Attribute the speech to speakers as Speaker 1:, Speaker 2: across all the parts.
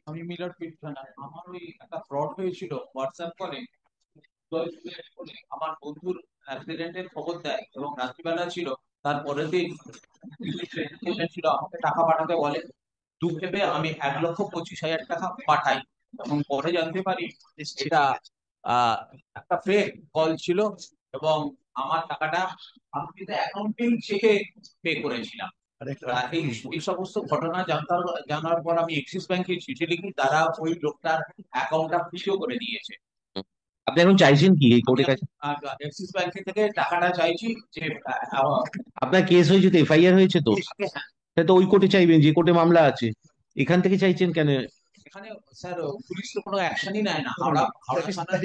Speaker 1: আমি মিলন পিটখানা। আমার ওই একটা ফ্রড হয়েছিল হোয়াটসঅ্যাপ কলে। আমার বন্ধুর অ্যাক্সিডেন্টের খবর দেয় এবং রাত্রিবেলা ছিল। তারপরের দিন ছিল আমাকে টাকা পাঠাতে বলে। দু ভেবে আমি 1,25,000 টাকা পাঠাই এবং পরে জানতে পারি এটা আহ একটা ফেক কল ছিল এবং আমার টাকাটা আমি কিন্তু অ্যাকাউন্টিং চেকে পে করেছিলাম। এই এই সমস্ত ঘটনা জানার পর আমি এক্সিস ব্যাংকে চিঠি লিখি, তারা ওই লোকটার অ্যাকাউন্টটা ফ্রিজও করে দিয়েছে।
Speaker 2: আপনি এখন চাইছেন কি এই
Speaker 1: আমি
Speaker 2: কোর্টের
Speaker 1: এখন
Speaker 2: কাছে?
Speaker 1: এক্সিস ব্যাংক থেকে টাকাটা চাইছি যে আহ,
Speaker 2: আপনার কেস হয়েছে তো, এফআইআর হয়েছে তো?
Speaker 1: হ্যাঁ,
Speaker 2: তাহলে তো ওই কোর্টে চাইবেন যে কোর্টে মামলা আছে। এখান থেকে চাইছেন কেন?
Speaker 1: এখানে স্যার পুলিশ তো কোনো অ্যাকশনই নেয় না। হাওড়া হাওড়া থানার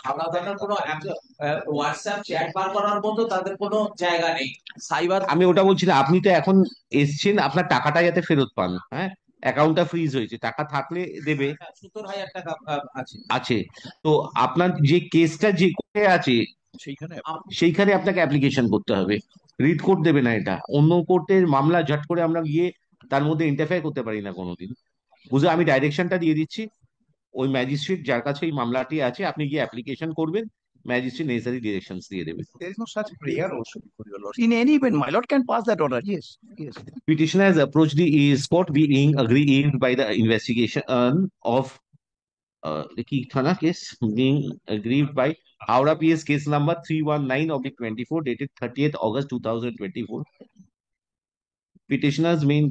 Speaker 1: হাওড়া থানার কোনো হোয়াটসঅ্যাপ চ্যাট বার করার মতো তাদের কোনো জায়গা নেই। সাইবার
Speaker 2: আমি ওটা বলছি না, আপনি তো এখন এসছেন আপনার টাকাটা যাতে ফেরত পান। হ্যাঁ, অ্যাকাউন্টটা ফ্রিজ হয়েছে, টাকা থাকলে দেবে।
Speaker 1: 70,000 টাকা আছে।
Speaker 2: আছে। তো আপনার যে কেসটা যে কোর্টে আছে
Speaker 1: সেইখানে
Speaker 2: সেইখানে আপনাকে অ্যাপ্লিকেশন করতে হবে। রিট কোর্ট দেবে না, এটা অন্য কোর্টের মামলা, ঝট করে আমরা গিয়ে তার মধ্যে ইন্টারফেয়ার করতে পারি না কোনোদিন। বুঝে আমি ডাইরেকশনটা দিয়ে দিচ্ছি। ওই ম্যাজিস্ট্রেট যার কাছে এই মামলাটি আছে, আপনি গিয়ে অ্যাপ্লিকেশন করবেন, ম্যাজিস্ট্রেট নেসেসারি ডিরেকশনস দিয়ে দেবে।
Speaker 3: There is no such prayer also before your lord. In any event, my lord can pass that order. Yes, yes.
Speaker 2: Petitioner has approached the spot being aggrieved by the investigation of the Thana case being aggrieved by Howrah PS case number 319/24 dated 30th August 2024. Petitioner's main